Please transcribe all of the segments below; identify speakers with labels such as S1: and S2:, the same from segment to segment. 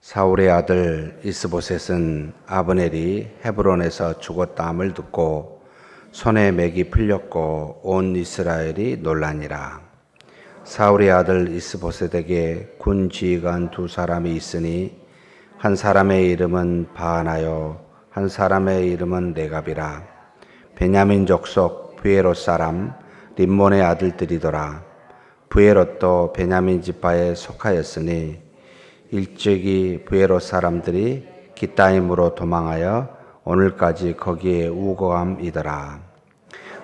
S1: 사울의 아들 이스보셋은 아브넬이 헤브론에서 죽었다함을 듣고 손에 맥이 풀렸고 온 이스라엘이 놀라니라. 사울의 아들 이스보셋에게 군 지휘관 두 사람이 있으니 한 사람의 이름은 바하나요 한 사람의 이름은 레갑이라. 베냐민 족속 부에롯 사람 림몬의 아들들이더라. 부에롯도 베냐민 지파에 속하였으니 일찍이 부에롯 사람들이 기타임으로 도망하여 오늘까지 거기에 우거함이더라.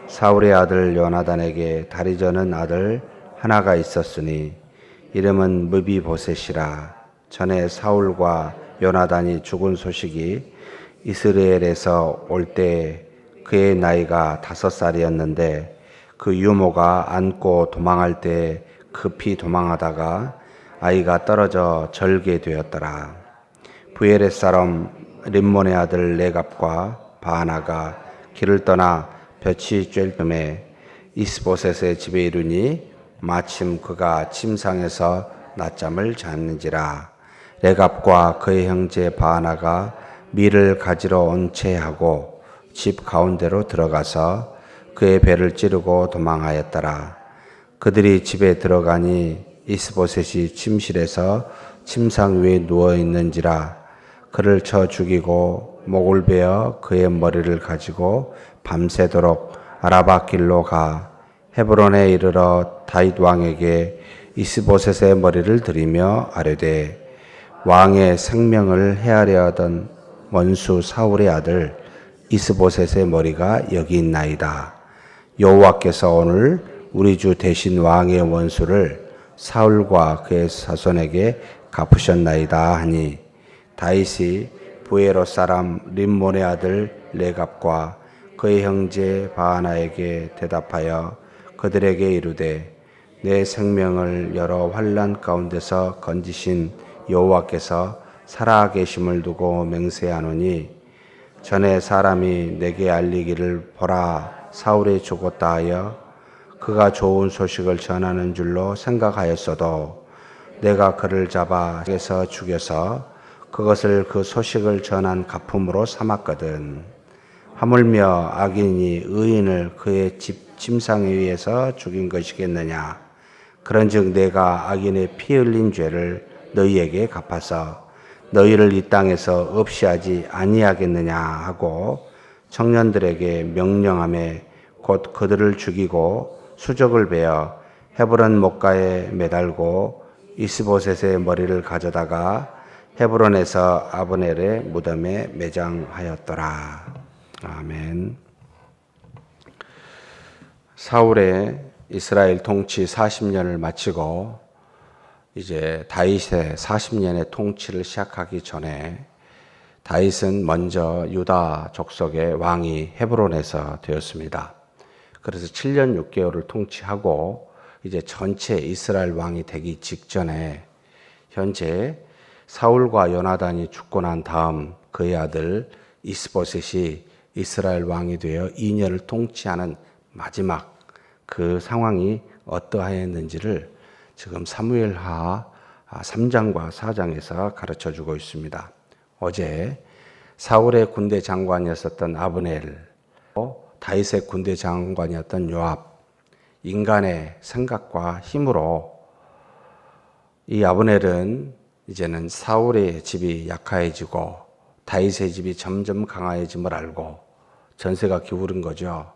S1: 사울의 아들 요나단에게 다리 저는 아들 하나가 있었으니 이름은 무비보셋이라. 전에 사울과 요나단이 죽은 소식이 이스라엘에서 올 때 그의 나이가 5살이었는데 그 유모가 안고 도망할 때 급히 도망하다가 아이가 떨어져 절게 되었더라. 부에렛 사람 림몬의 아들 레갑과 바하나가 길을 떠나 볕이 쬐을 쯤에 이스보셋의 집에 이르니 마침 그가 침상에서 낮잠을 잤는지라. 레갑과 그의 형제 바하나가 밀을 가지러 온 채 하고 집 가운데로 들어가서 그의 배를 찌르고 도망하였더라. 그들이 집에 들어가니 이스보셋이 침실에서 침상 위에 누워 있는지라. 그를 쳐 죽이고 목을 베어 그의 머리를 가지고 밤새도록 아라바 길로 가 헤브론에 이르러 다윗 왕에게 이스보셋의 머리를 드리며 아뢰되 왕의 생명을 해하려 하던 원수 사울의 아들 이스보셋의 머리가 여기 있나이다. 여호와께서 오늘 우리 주 대신 왕의 원수를 사울과 그의 자손에게 갚으셨나이다 하니 다윗이 부에롯 사람 림몬의 아들 레갑과 그의 형제 바하나에게 대답하여 그들에게 이르되 내 생명을 여러 환난 가운데서 건지신 여호와께서 살아계심을 두고 맹세하노니 전에 사람이 내게 알리기를 보라 사울이 죽었다 하여 그가 좋은 소식을 전하는 줄로 생각하였어도 내가 그를 잡아 에서 죽여서 그것을 그 소식을 전한 갚음으로 삼았거든. 하물며 악인이 의인을 그의 집 침상 위에서 죽인 것이겠느냐. 그런즉 내가 악인의 피 흘린 죄를 너희에게 갚아서 너희를 이 땅에서 없이 하지 아니하겠느냐 하고 청년들에게 명령하며 곧 그들을 죽이고 수족을 베어 헤브론 목가에 매달고 이스보셋의 머리를 가져다가 헤브론에서 아브넬의 무덤에 매장하였더라. 아멘. 사울의 이스라엘 통치 40년을 마치고 이제 다윗의 40년의 통치를 시작하기 전에 다윗은 먼저 유다 족속의 왕이 헤브론에서 되었습니다. 그래서 7년 6개월을 통치하고 이제 전체 이스라엘 왕이 되기 직전에 현재 사울과 요나단이 죽고 난 다음 그의 아들 이스보셋이 이스라엘 왕이 되어 2년을 통치하는 마지막 그 상황이 어떠하였는지를 지금 사무엘하 3장과 4장에서 가르쳐 주고 있습니다. 어제 사울의 군대 장관이었던 아브넬, 다윗의 군대 장관이었던 요압, 인간의 생각과 힘으로 이 아브넬은 이제는 사울의 집이 약해지고 다윗의 집이 점점 강해짐을 알고 전세가 기울은 거죠.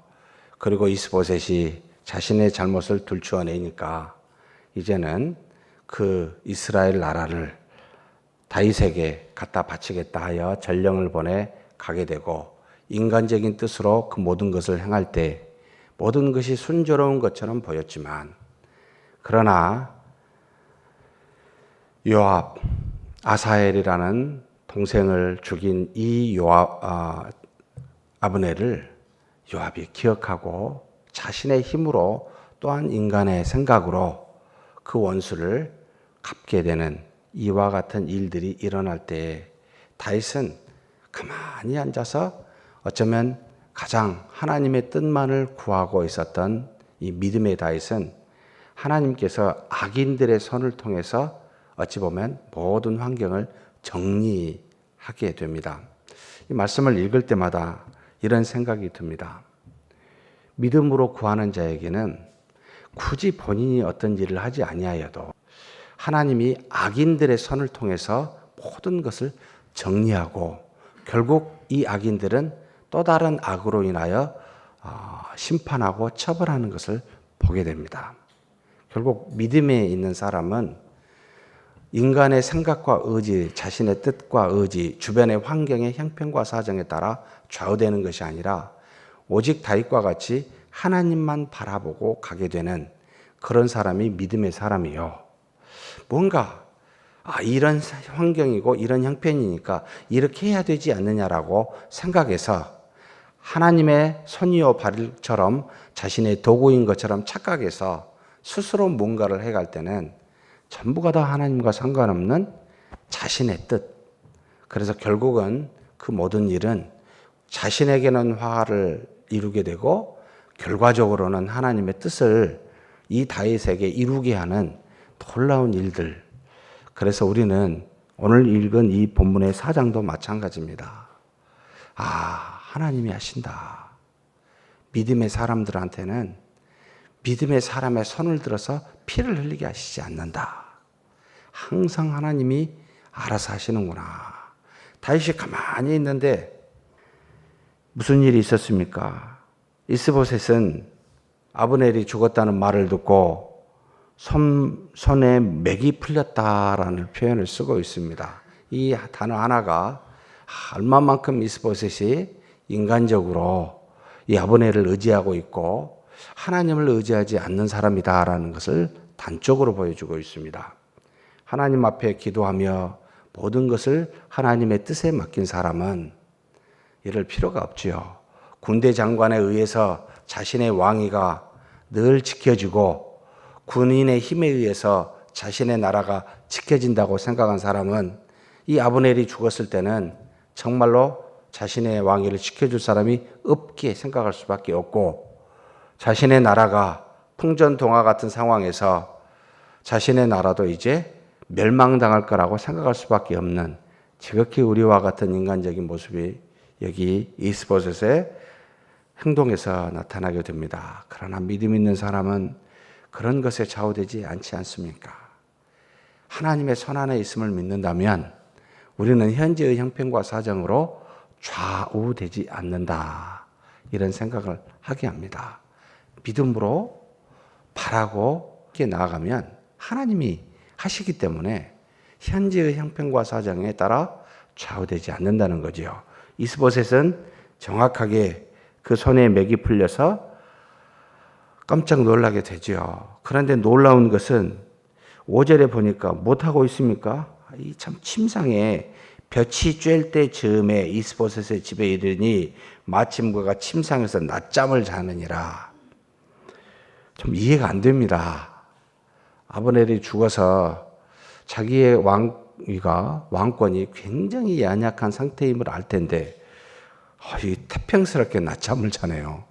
S1: 그리고 이스보셋이 자신의 잘못을 들추어내니까 이제는 그 이스라엘 나라를 다윗에게 갖다 바치겠다 하여 전령을 보내 가게 되고 인간적인 뜻으로 그 모든 것을 행할 때 모든 것이 순조로운 것처럼 보였지만 그러나 요압, 아사헬이라는 동생을 죽인 이 아브넬을 요압이 기억하고 자신의 힘으로 또한 인간의 생각으로 그 원수를 갚게 되는 이와 같은 일들이 일어날 때 다윗은 가만히 앉아서 어쩌면 가장 하나님의 뜻만을 구하고 있었던 이 믿음의 다윗은 하나님께서 악인들의 손을 통해서 어찌 보면 모든 환경을 정리하게 됩니다. 이 말씀을 읽을 때마다 이런 생각이 듭니다. 믿음으로 구하는 자에게는 굳이 본인이 어떤 일을 하지 아니하여도 하나님이 악인들의 손을 통해서 모든 것을 정리하고 결국 이 악인들은 또 다른 악으로 인하여 심판하고 처벌하는 것을 보게 됩니다. 결국 믿음에 있는 사람은 인간의 생각과 의지, 자신의 뜻과 의지, 주변의 환경의 형편과 사정에 따라 좌우되는 것이 아니라 오직 다윗과 같이 하나님만 바라보고 가게 되는 그런 사람이 믿음의 사람이요. 뭔가 이런 환경이고 이런 형편이니까 이렇게 해야 되지 않느냐라고 생각해서 하나님의 손이요 발처럼 자신의 도구인 것처럼 착각해서 스스로 뭔가를 해갈 때는 전부가 다 하나님과 상관없는 자신의 뜻. 그래서 결국은 그 모든 일은 자신에게는 화를 이루게 되고 결과적으로는 하나님의 뜻을 이 다윗에게 이루게 하는 놀라운 일들. 그래서 우리는 오늘 읽은 이 본문의 4장도 마찬가지입니다. 하나님이 하신다. 믿음의 사람들한테는 믿음의 사람의 손을 들어서 피를 흘리게 하시지 않는다. 항상 하나님이 알아서 하시는구나. 다윗이 가만히 있는데 무슨 일이 있었습니까? 이스보셋은 아브넬이 죽었다는 말을 듣고 손에 맥이 풀렸다라는 표현을 쓰고 있습니다. 이 단어 하나가 얼마만큼 이스보셋이 인간적으로 이 아브넬을 의지하고 있고 하나님을 의지하지 않는 사람이다라는 것을 단적으로 보여주고 있습니다. 하나님 앞에 기도하며 모든 것을 하나님의 뜻에 맡긴 사람은 이럴 필요가 없지요. 군대 장관에 의해서 자신의 왕위가 늘 지켜지고 군인의 힘에 의해서 자신의 나라가 지켜진다고 생각한 사람은 이 아브넬이 죽었을 때는 정말로 자신의 왕위를 지켜줄 사람이 없게 생각할 수밖에 없고 자신의 나라가 풍전등화 같은 상황에서 자신의 나라도 이제 멸망당할 거라고 생각할 수밖에 없는 지극히 우리와 같은 인간적인 모습이 여기 이스보셋의 행동에서 나타나게 됩니다. 그러나 믿음 있는 사람은 그런 것에 좌우되지 않지 않습니까? 하나님의 손 안에 있음을 믿는다면 우리는 현재의 형편과 사정으로 좌우되지 않는다. 이런 생각을 하게 합니다. 믿음으로 바라고 나아가면 하나님이 하시기 때문에 현재의 형편과 사정에 따라 좌우되지 않는다는 거지요. 이스보셋은 정확하게 그 손에 맥이 풀려서 깜짝 놀라게 되죠. 그런데 놀라운 것은 5절에 보니까 못하고 있습니까? 이 참 침상에 볕이 쬐을 때 즈음에 이스보셋의 집에 이르니 마침 그가 침상에서 낮잠을 자느니라. 좀 이해가 안 됩니다. 아브넬이 죽어서 자기의 왕권이 굉장히 연약한 상태임을 알 텐데 이 태평스럽게 낮잠을 자네요.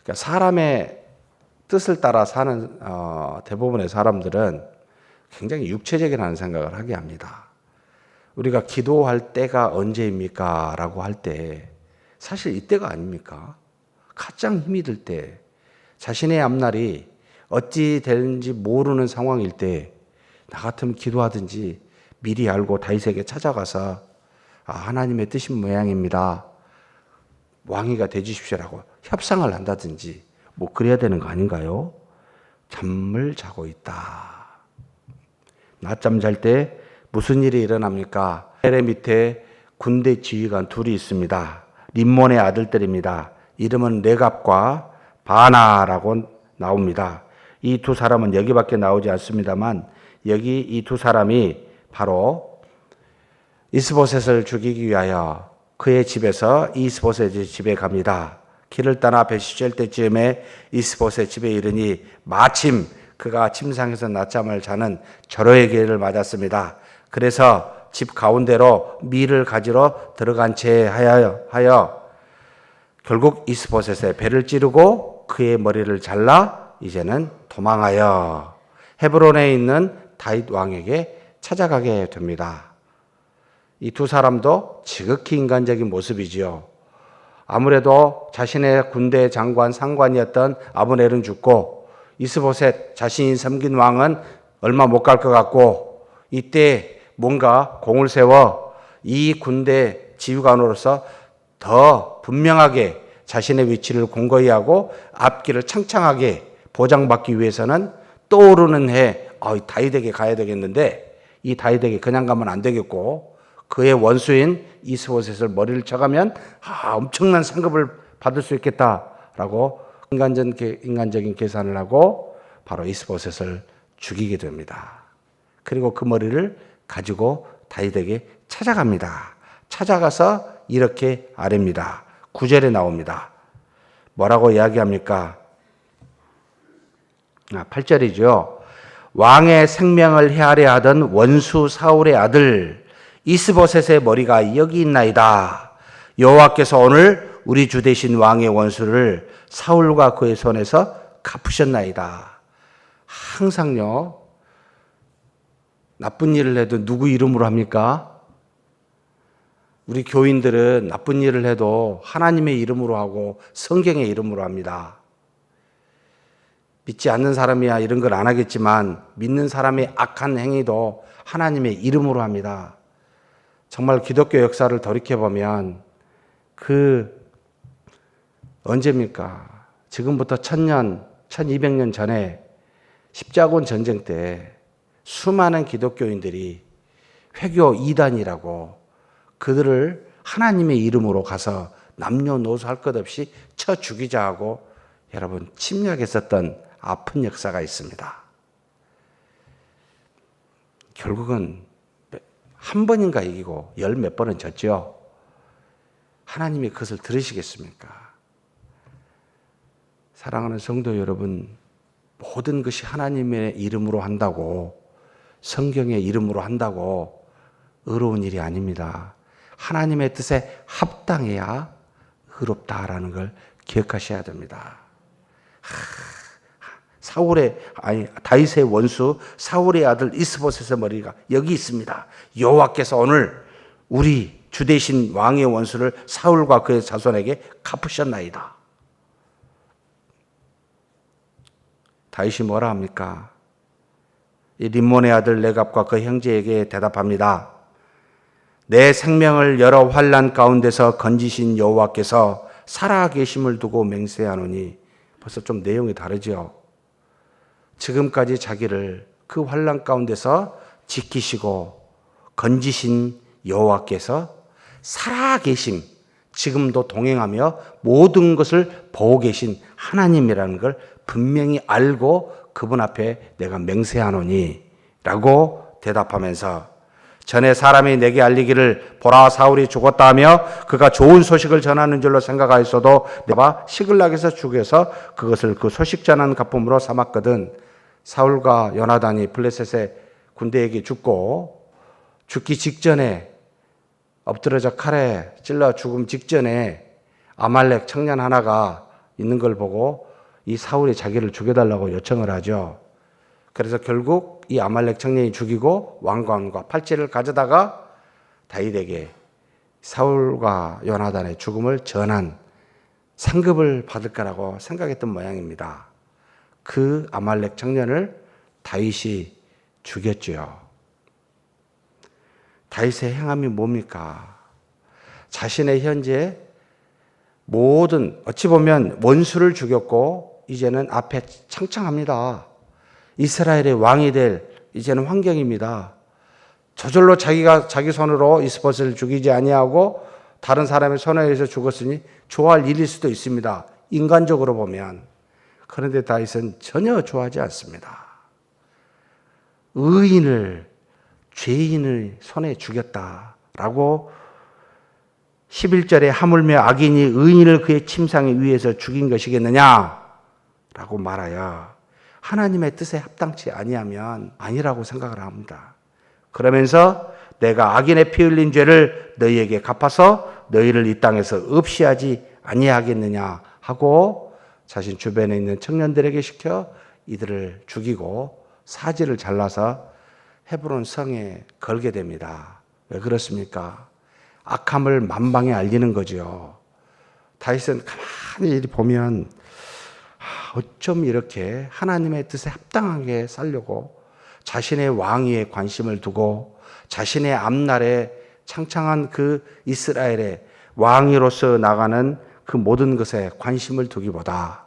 S1: 그러니까 사람의 뜻을 따라 사는 대부분의 사람들은 굉장히 육체적이라는 생각을 하게 합니다. 우리가 기도할 때가 언제입니까? 라고 할 때 사실 이때가 아닙니까? 가장 힘이 들 때, 자신의 앞날이 어찌 되는지 모르는 상황일 때 나 같으면 기도하든지 미리 알고 다윗에게 찾아가서 하나님의 뜻인 모양입니다. 왕위가 되주십시오라고 협상을 한다든지 뭐 그래야 되는 거 아닌가요? 잠을 자고 있다. 낮잠 잘 때 무슨 일이 일어납니까? 헬의 밑에 군대 지휘관 둘이 있습니다. 림몬의 아들들입니다. 이름은 레갑과 바나라고 나옵니다. 이 두 사람은 여기밖에 나오지 않습니다만 여기 이 두 사람이 바로 이스보셋을 죽이기 위하여 그의 집에서 이스보셋의 집에 갑니다. 길을 떠나 볕이 쬐을 때쯤에 이스보셋 집에 이르니 마침 그가 침상에서 낮잠을 자는 절호의 기회를 맞았습니다. 그래서 집 가운데로 밀을 가지러 들어간 채 하여 결국 이스보셋의 배를 찌르고 그의 머리를 잘라 이제는 도망하여 헤브론에 있는 다윗 왕에게 찾아가게 됩니다. 이 두 사람도 지극히 인간적인 모습이지요. 아무래도 자신의 군대 장관, 상관이었던 아브넬은 죽고 이스보셋 자신이 섬긴 왕은 얼마 못 갈 것 같고, 이때 뭔가 공을 세워 이 군대 지휘관으로서 더 분명하게 자신의 위치를 공고히 하고 앞길을 창창하게 보장받기 위해서는 떠오르는 해 다윗에게 가야 되겠는데, 이 다윗에게 그냥 가면 안 되겠고 그의 원수인 이스보셋을 머리를 쳐가면 엄청난 상급을 받을 수 있겠다라고 인간적인 계산을 하고 바로 이스보셋을 죽이게 됩니다. 그리고 그 머리를 가지고 다윗에게 찾아갑니다. 찾아가서 이렇게 아뢰입니다. 9절에 나옵니다. 뭐라고 이야기합니까? 8절이죠. 왕의 생명을 헤아려 하던 원수 사울의 아들 이스보셋의 머리가 여기 있나이다. 여호와께서 오늘 우리 주 되신 왕의 원수를 사울과 그의 손에서 갚으셨나이다. 항상요, 나쁜 일을 해도 누구 이름으로 합니까? 우리 교인들은 나쁜 일을 해도 하나님의 이름으로 하고 성경의 이름으로 합니다. 믿지 않는 사람이야 이런 걸 안 하겠지만 믿는 사람의 악한 행위도 하나님의 이름으로 합니다. 정말 기독교 역사를 돌이켜보면 언제입니까? 지금부터 1000년, 1200년 전에 십자군 전쟁 때 수많은 기독교인들이 회교 이단이라고 그들을 하나님의 이름으로 가서 남녀노소 할 것 없이 쳐 죽이자 하고 여러분 침략했었던 아픈 역사가 있습니다. 결국은 한 번인가 이기고 열 몇 번은 졌죠. 하나님이 그것을 들으시겠습니까? 사랑하는 성도 여러분, 모든 것이 하나님의 이름으로 한다고, 성경의 이름으로 한다고 의로운 일이 아닙니다. 하나님의 뜻에 합당해야 의롭다라는 걸 기억하셔야 됩니다. 다윗의 원수 사울의 아들 이스보셋의 머리가 여기 있습니다. 여호와께서 오늘 우리 주 되신 왕의 원수를 사울과 그의 자손에게 갚으셨나이다. 다윗이 뭐라 합니까? 이 림몬의 아들 레갑과 그 형제에게 대답합니다. 내 생명을 여러 환난 가운데서 건지신 여호와께서 살아계심을 두고 맹세하노니, 벌써 좀 내용이 다르죠. 지금까지 자기를 그 환난 가운데서 지키시고 건지신 여호와께서 살아계심, 지금도 동행하며 모든 것을 보고 계신 하나님이라는 걸 분명히 알고 그분 앞에 내가 맹세하노니 라고 대답하면서, 전에 사람이 내게 알리기를 보라 사울이 죽었다 하며 그가 좋은 소식을 전하는 줄로 생각하였어도 내가 시글락에서 죽여서 그것을 그 소식 전하는 가품으로 삼았거든. 사울과 요나단이 블레셋의 군대에게 죽기 직전에 엎드려져 칼에 찔러 죽음 직전에 아말렉 청년 하나가 있는 걸 보고 이 사울이 자기를 죽여달라고 요청을 하죠. 그래서 결국 이 아말렉 청년이 죽이고 왕관과 팔찌를 가져다가 다윗에게 사울과 요나단의 죽음을 전한 상급을 받을 거라고 생각했던 모양입니다. 그 아말렉 청년을 다윗이 죽였죠. 다윗의 행함이 뭡니까? 자신의 현재 모든, 어찌 보면 원수를 죽였고 이제는 앞에 창창합니다. 이스라엘의 왕이 될 이제는 환경입니다. 저절로 자기가 자기 손으로 이스보셋을 죽이지 아니하고 다른 사람의 손에 의해서 죽었으니 좋아할 일일 수도 있습니다. 인간적으로 보면. 그런데 다윗은 전혀 좋아하지 않습니다. 죄인을 손에 죽였다라고 11절에 하물며 악인이 의인을 그의 침상에 위에서 죽인 것이겠느냐 라고 말하여 하나님의 뜻에 합당치 아니하면 아니라고 생각을 합니다. 그러면서 내가 악인의 피 흘린 죄를 너희에게 갚아서 너희를 이 땅에서 없이 하지 아니하겠느냐 하고 자신 주변에 있는 청년들에게 시켜 이들을 죽이고 사지를 잘라서 헤브론 성에 걸게 됩니다. 왜 그렇습니까? 악함을 만방에 알리는 거죠. 다윗은 가만히 보면 어쩜 이렇게 하나님의 뜻에 합당하게 살려고 자신의 왕위에 관심을 두고 자신의 앞날에 창창한 그 이스라엘의 왕위로서 나가는 그 모든 것에 관심을 두기보다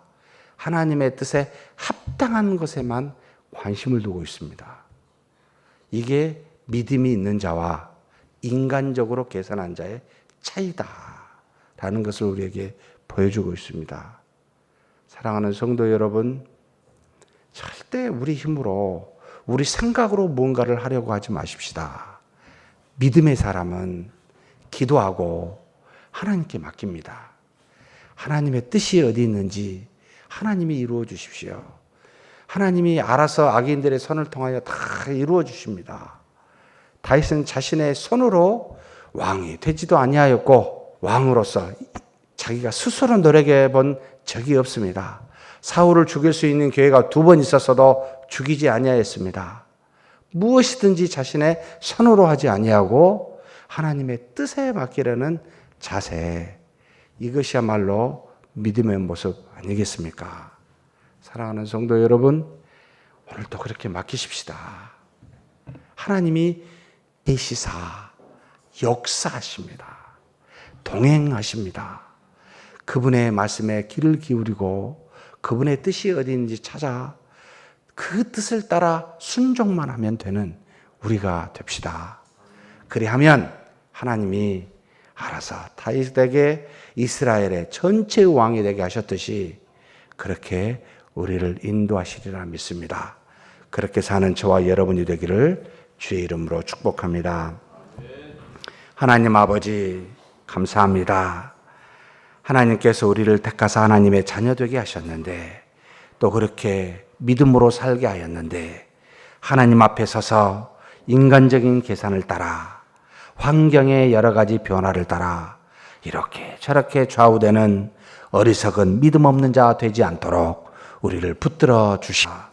S1: 하나님의 뜻에 합당한 것에만 관심을 두고 있습니다. 이게 믿음이 있는 자와 인간적으로 계산한 자의 차이다라는 것을 우리에게 보여주고 있습니다. 사랑하는 성도 여러분, 절대 우리 힘으로, 우리 생각으로 무언가를 하려고 하지 마십시다. 믿음의 사람은 기도하고 하나님께 맡깁니다. 하나님의 뜻이 어디 있는지 하나님이 이루어 주십시오. 하나님이 알아서 악인들의 손을 통하여 다 이루어 주십니다. 다윗은 자신의 손으로 왕이 되지도 아니하였고 왕으로서 자기가 스스로 노력해 본 적이 없습니다. 사울을 죽일 수 있는 기회가 2번 있었어도 죽이지 아니하였습니다. 무엇이든지 자신의 손으로 하지 아니하고 하나님의 뜻에 맡기려는 자세, 이것이야말로 믿음의 모습 아니겠습니까? 사랑하는 성도 여러분, 오늘도 그렇게 맡기십시다. 하나님이 계시사 역사하십니다. 동행하십니다. 그분의 말씀에 귀를 기울이고 그분의 뜻이 어디 있는지 찾아 그 뜻을 따라 순종만 하면 되는 우리가 됩시다. 그리하면 하나님이 알아서 다윗에게 이스라엘의 전체 왕이 되게 하셨듯이 그렇게 우리를 인도하시리라 믿습니다. 그렇게 사는 저와 여러분이 되기를 주의 이름으로 축복합니다. 하나님 아버지 감사합니다. 하나님께서 우리를 택하사 하나님의 자녀 되게 하셨는데 또 그렇게 믿음으로 살게 하였는데 하나님 앞에 서서 인간적인 계산을 따라 환경의 여러 가지 변화를 따라 이렇게 저렇게 좌우되는 어리석은 믿음 없는 자 되지 않도록 우리를 붙들어 주시옵소서.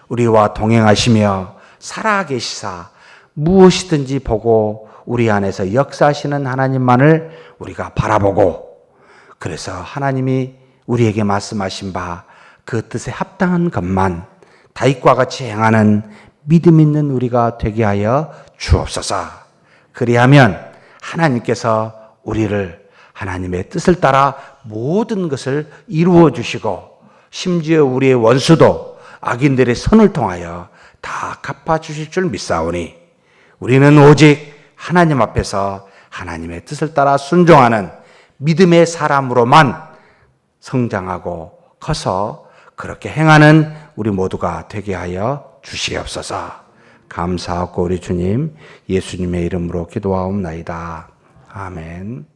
S1: 우리와 동행하시며 살아계시사 무엇이든지 보고 우리 안에서 역사하시는 하나님만을 우리가 바라보고 그래서 하나님이 우리에게 말씀하신 바 그 뜻에 합당한 것만 다윗과 같이 행하는 믿음 있는 우리가 되게 하여 주옵소서. 그리하면 하나님께서 우리를 하나님의 뜻을 따라 모든 것을 이루어 주시고 심지어 우리의 원수도 악인들의 손을 통하여 다 갚아 주실 줄 믿사오니 우리는 오직 하나님 앞에서 하나님의 뜻을 따라 순종하는 믿음의 사람으로만 성장하고 커서 그렇게 행하는 우리 모두가 되게 하여 주시옵소서. 감사하고 우리 주님 예수님의 이름으로 기도하옵나이다. 아멘.